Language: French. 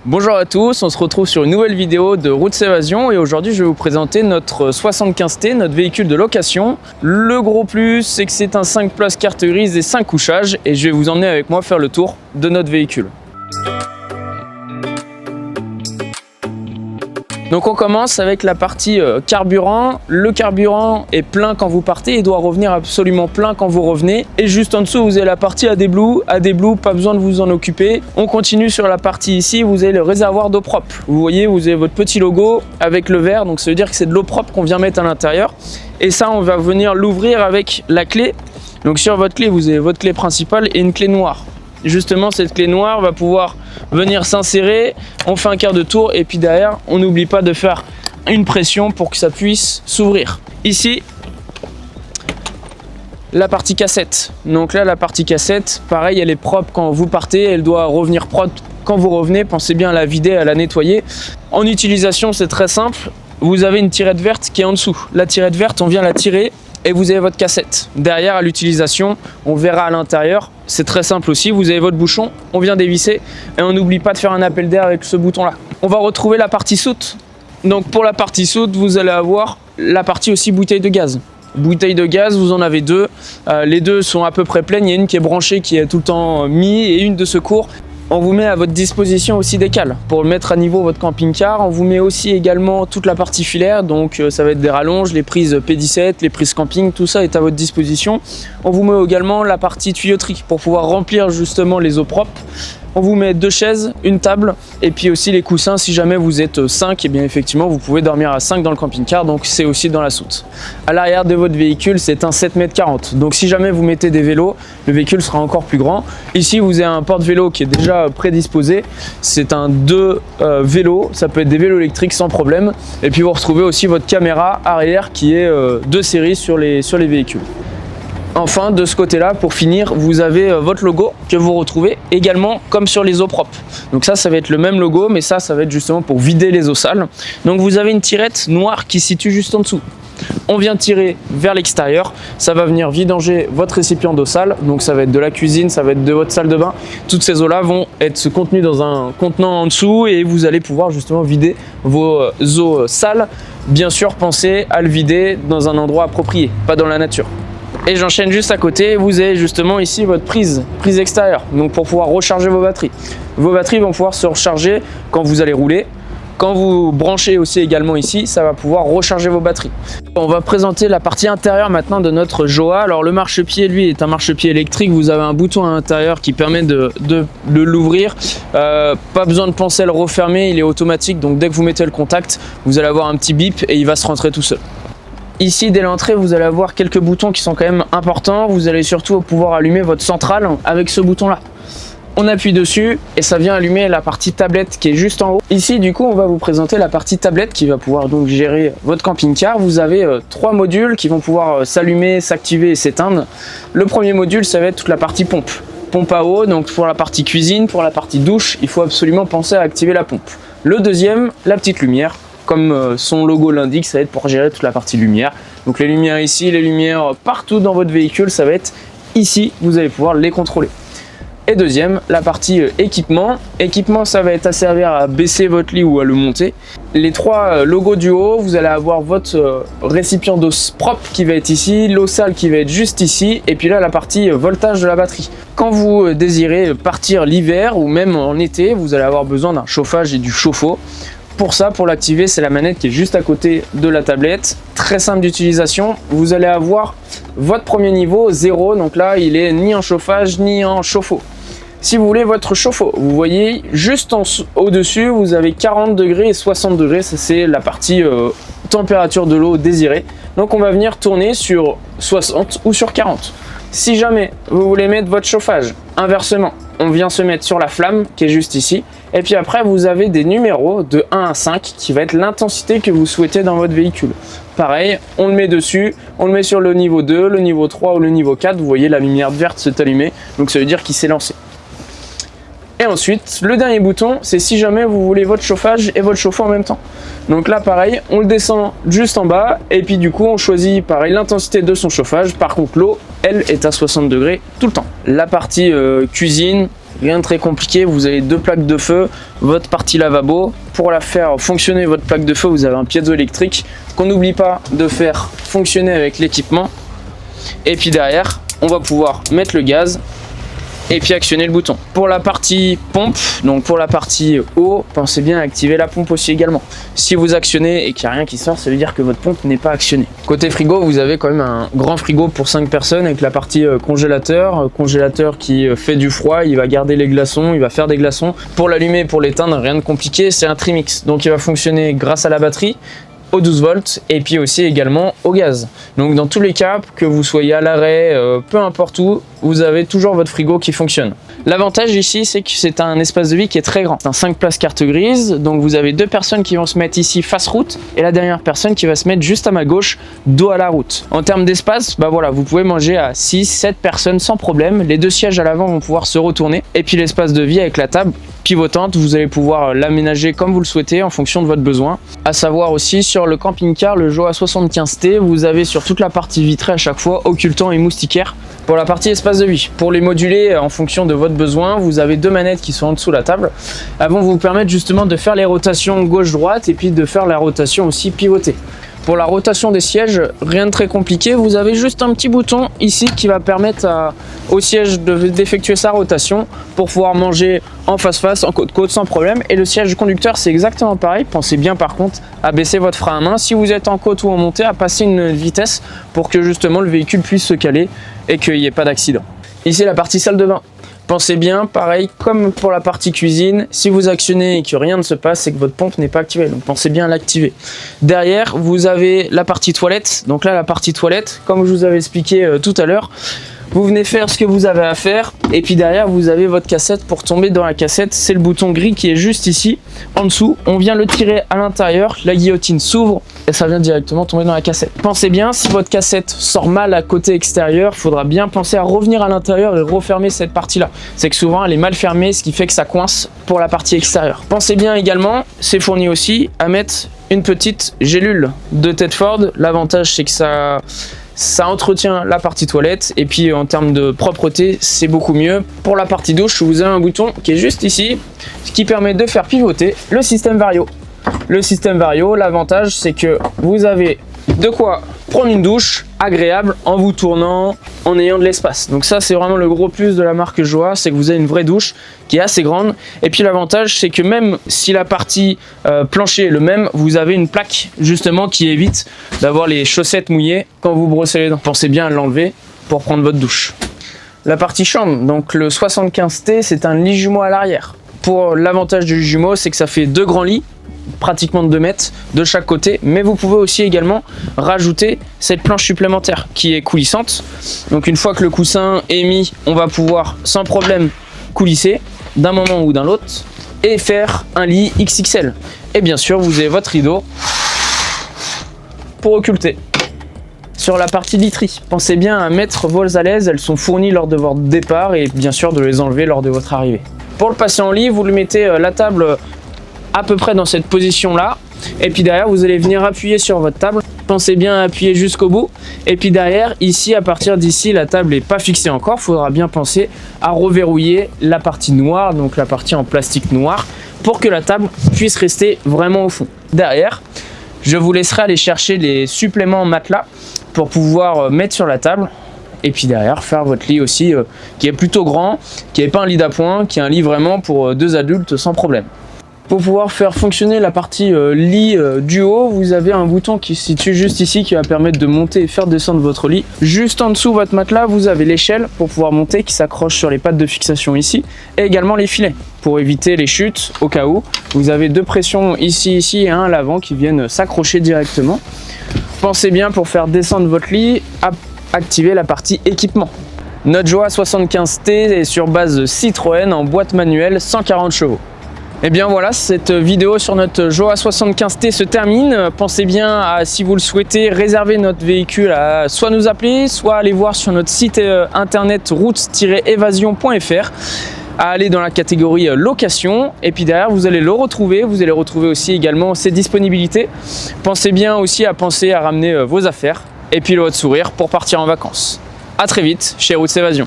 Bonjour à tous, on se retrouve sur une nouvelle vidéo de Routes Évasion et aujourd'hui je vais vous présenter notre 75T, notre véhicule de location. Le gros plus, c'est que c'est un 5 places carte grise et 5 couchages et je vais vous emmener avec moi faire le tour de notre véhicule. Donc on commence avec la partie carburant. Le carburant est plein quand vous partez et doit revenir absolument plein quand vous revenez. Et juste en dessous, vous avez la partie AdBlue. AdBlue, pas besoin de vous en occuper. On continue sur la partie ici, vous avez le réservoir d'eau propre. Vous voyez, vous avez votre petit logo avec le vert, donc ça veut dire que c'est de l'eau propre qu'on vient mettre à l'intérieur. Et ça, on va venir l'ouvrir avec la clé. Donc sur votre clé, vous avez votre clé principale et une clé noire. Justement, cette clé noire va pouvoir venir s'insérer, on fait un quart de tour et puis derrière, on n'oublie pas de faire une pression pour que ça puisse s'ouvrir. Ici, la partie cassette. Donc là, la partie cassette, pareil, elle est propre quand vous partez, elle doit revenir propre quand vous revenez. Pensez bien à la vider, à la nettoyer. En utilisation, c'est très simple. Vous avez une tirette verte qui est en dessous. La tirette verte, on vient la tirer et vous avez votre cassette. Derrière, à l'utilisation, on verra à l'intérieur. C'est très simple aussi, vous avez votre bouchon, on vient dévisser et on n'oublie pas de faire un appel d'air avec ce bouton là. On va retrouver la partie soute. Donc pour la partie soute, vous allez avoir la partie aussi bouteille de gaz. Bouteille de gaz, vous en avez deux. Les deux sont à peu près pleines, il y a une qui est branchée qui est tout le temps mise et une de secours. On vous met à votre disposition aussi des cales pour mettre à niveau votre camping-car. On vous met aussi également toute la partie filaire, donc ça va être des rallonges, les prises P17, les prises camping, tout ça est à votre disposition. On vous met également la partie tuyauterie pour pouvoir remplir justement les eaux propres. On vous met deux chaises, une table et puis aussi les coussins. Si jamais vous êtes 5, et bien effectivement vous pouvez dormir à 5 dans le camping-car, donc c'est aussi dans la soute. À l'arrière de votre véhicule, c'est un 7,40 m. Donc si jamais vous mettez des vélos, le véhicule sera encore plus grand. Ici vous avez un porte-vélo qui est déjà prédisposé. C'est un 2 vélos, ça peut être des vélos électriques sans problème. Et puis vous retrouvez aussi votre caméra arrière qui est de série sur les véhicules. Enfin, de ce côté-là, pour finir, vous avez votre logo que vous retrouvez également comme sur les eaux propres. Donc ça va être le même logo, mais ça va être justement pour vider les eaux sales. Donc vous avez une tirette noire qui se situe juste en dessous. On vient tirer vers l'extérieur, ça va venir vidanger votre récipient d'eau sale. Donc ça va être de la cuisine, ça va être de votre salle de bain. Toutes ces eaux-là vont être contenues dans un contenant en dessous et vous allez pouvoir justement vider vos eaux sales. Bien sûr, pensez à le vider dans un endroit approprié, pas dans la nature. Et j'enchaîne juste à côté, vous avez justement ici votre prise extérieure, donc pour pouvoir recharger vos batteries. Vos batteries vont pouvoir se recharger quand vous allez rouler. Quand vous branchez aussi également ici, ça va pouvoir recharger vos batteries. On va présenter la partie intérieure maintenant de notre Joa. Alors le marchepied, lui, est un marchepied électrique. Vous avez un bouton à l'intérieur qui permet de l'ouvrir. Pas besoin de penser à le refermer, il est automatique. Donc dès que vous mettez le contact, vous allez avoir un petit bip et il va se rentrer tout seul. Ici, dès l'entrée, vous allez avoir quelques boutons qui sont quand même importants. Vous allez surtout pouvoir allumer votre centrale avec ce bouton-là. On appuie dessus et ça vient allumer la partie tablette qui est juste en haut. Ici, du coup, on va vous présenter la partie tablette qui va pouvoir donc gérer votre camping-car. Vous avez 3 modules qui vont pouvoir s'allumer, s'activer et s'éteindre. Le premier module, ça va être toute la partie pompe. Pompe à eau, donc pour la partie cuisine, pour la partie douche, il faut absolument penser à activer la pompe. Le deuxième, la petite lumière. Comme son logo l'indique, ça va être pour gérer toute la partie lumière. Donc les lumières ici, les lumières partout dans votre véhicule, ça va être ici, vous allez pouvoir les contrôler. Et deuxième, la partie équipement. Équipement, ça va être à servir à baisser votre lit ou à le monter. Les 3 logos du haut, vous allez avoir votre récipient d'eau propre qui va être ici, l'eau sale qui va être juste ici, et puis là la partie voltage de la batterie. Quand vous désirez partir l'hiver ou même en été, vous allez avoir besoin d'un chauffage et du chauffe-eau. Pour ça, pour l'activer, c'est la manette qui est juste à côté de la tablette. Très simple d'utilisation. Vous allez avoir votre premier niveau 0. Donc là, il est ni en chauffage ni en chauffe-eau. Si vous voulez votre chauffe-eau, vous voyez juste au-dessus, vous avez 40 degrés et 60 degrés. Ça, c'est la partie température de l'eau désirée. Donc on va venir tourner sur 60 ou sur 40. Si jamais vous voulez mettre votre chauffage inversement, on vient se mettre sur la flamme qui est juste ici. Et puis après, vous avez des numéros de 1 à 5 qui va être l'intensité que vous souhaitez dans votre véhicule. Pareil, on le met dessus, on le met sur le niveau 2, le niveau 3 ou le niveau 4. Vous voyez la lumière verte s'est allumée, donc ça veut dire qu'il s'est lancé. Et ensuite, le dernier bouton, c'est si jamais vous voulez votre chauffage et votre chauffe-eau en même temps. Donc là, pareil, on le descend juste en bas et puis du coup, on choisit pareil l'intensité de son chauffage. Par contre, l'eau, elle, est à 60 degrés tout le temps. La partie cuisine, rien de très compliqué. Vous avez 2 plaques de feu, votre partie lavabo. Pour la faire fonctionner votre plaque de feu, vous avez un piézoélectrique qu'on n'oublie pas de faire fonctionner avec l'équipement. Et puis derrière, on va pouvoir mettre le gaz et puis actionner le bouton. Pour la partie pompe, donc pour la partie eau, pensez bien à activer la pompe aussi également. Si vous actionnez et qu'il n'y a rien qui sort, ça veut dire que votre pompe n'est pas actionnée. Côté frigo, vous avez quand même un grand frigo pour 5 personnes avec la partie congélateur. Congélateur qui fait du froid, il va garder les glaçons, il va faire des glaçons. Pour l'allumer et pour l'éteindre, rien de compliqué, c'est un Trimix. Donc il va fonctionner grâce à la batterie, au 12 volts et puis aussi également au gaz. Donc dans tous les cas, que vous soyez à l'arrêt, peu importe où, vous avez toujours votre frigo qui fonctionne. L'avantage ici, c'est que c'est un espace de vie qui est très grand. C'est un 5 places carte grise, donc vous avez 2 personnes qui vont se mettre ici face route et la dernière personne qui va se mettre juste à ma gauche, dos à la route. En termes d'espace, bah voilà, vous pouvez manger à 6-7 personnes sans problème. Les 2 sièges à l'avant vont pouvoir se retourner et puis l'espace de vie avec la table pivotante, vous allez pouvoir l'aménager comme vous le souhaitez en fonction de votre besoin. À savoir aussi sur le camping-car, le Joa 75T, vous avez sur toute la partie vitrée à chaque fois occultant et moustiquaire. Pour la partie espace de vie, pour les moduler en fonction de votre besoin, vous avez 2 manettes qui sont en dessous de la table. Elles vont vous permettre justement de faire les rotations gauche-droite et puis de faire la rotation aussi pivotée. Pour la rotation des sièges, rien de très compliqué, vous avez juste un petit bouton ici qui va permettre au siège d'effectuer sa rotation pour pouvoir manger en face-face, en côte-côte sans problème. Et le siège du conducteur, c'est exactement pareil. Pensez bien par contre à baisser votre frein à main si vous êtes en côte ou en montée, à passer une vitesse pour que justement le véhicule puisse se caler et qu'il n'y ait pas d'accident. Ici la partie salle de bain. Pensez bien, pareil, comme pour la partie cuisine, si vous actionnez et que rien ne se passe, c'est que votre pompe n'est pas activée. Donc pensez bien à l'activer. Derrière, vous avez la partie toilette. Donc là, la partie toilette, comme je vous avais expliqué tout à l'heure, vous venez faire ce que vous avez à faire. Et puis derrière, vous avez votre cassette. Pour tomber dans la cassette, c'est le bouton gris qui est juste ici, en dessous. On vient le tirer à l'intérieur, la guillotine s'ouvre et ça vient directement tomber dans la cassette. Pensez bien, si votre cassette sort mal à côté extérieur, il faudra bien penser à revenir à l'intérieur et refermer cette partie-là. C'est que souvent, elle est mal fermée, ce qui fait que ça coince pour la partie extérieure. Pensez bien également, c'est fourni aussi, à mettre une petite gélule de Tedford. L'avantage, c'est que ça entretient la partie toilette et puis en termes de propreté, c'est beaucoup mieux. Pour la partie douche, vous avez un bouton qui est juste ici, ce qui permet de faire pivoter le système Vario. Le système Vario, l'avantage, c'est que vous avez de quoi prendre une douche agréable en vous tournant, en ayant de l'espace. Donc ça, c'est vraiment le gros plus de la marque Joa, c'est que vous avez une vraie douche qui est assez grande. Et puis l'avantage, c'est que même si la partie plancher est le même, vous avez une plaque justement qui évite d'avoir les chaussettes mouillées quand vous brossez les dents. Pensez bien à l'enlever pour prendre votre douche. La partie chambre, donc le 75T, c'est un lit jumeau à l'arrière. Pour l'avantage du jumeau, c'est que ça fait 2 grands lits, pratiquement de 2 mètres de chaque côté, mais vous pouvez aussi également rajouter cette planche supplémentaire qui est coulissante. Donc une fois que le coussin est mis, on va pouvoir sans problème coulisser d'un moment ou d'un autre et faire un lit XXL. Et bien sûr, vous avez votre rideau pour occulter. Sur la partie literie, pensez bien à mettre vos alaises, elles sont fournies lors de votre départ et bien sûr de les enlever lors de votre arrivée. Pour le passer en lit, vous le mettez la table à peu près dans cette position là et puis derrière vous allez venir appuyer sur votre table. Pensez bien à appuyer jusqu'au bout et puis derrière ici, à partir d'ici, la table n'est pas fixée encore, il faudra bien penser à reverrouiller la partie noire, donc la partie en plastique noir, pour que la table puisse rester vraiment au fond. Derrière, je vous laisserai aller chercher les suppléments matelas pour pouvoir mettre sur la table. Et puis derrière, faire votre lit aussi qui est plutôt grand, qui n'est pas un lit d'appoint, qui est un lit vraiment pour 2 adultes sans problème. Pour pouvoir faire fonctionner la partie lit du haut, vous avez un bouton qui se situe juste ici qui va permettre de monter et faire descendre votre lit. Juste en dessous de votre matelas, vous avez l'échelle pour pouvoir monter qui s'accroche sur les pattes de fixation ici et également les filets pour éviter les chutes au cas où. Vous avez 2 pressions ici et un à l'avant qui viennent s'accrocher directement. Pensez bien pour faire descendre votre lit à activer la partie équipement. Notre Joa 75T est sur base Citroën en boîte manuelle 140 chevaux. Et bien voilà, cette vidéo sur notre Joa 75T se termine. Pensez bien à, si vous le souhaitez, réserver notre véhicule à soit nous appeler, soit aller voir sur notre site internet routes-evasion.fr, à aller dans la catégorie location et puis derrière vous allez le retrouver. Vous allez retrouver aussi également ses disponibilités. Pensez bien aussi à ramener vos affaires et puis votre sourire pour partir en vacances. A très vite chez Routes Evasion.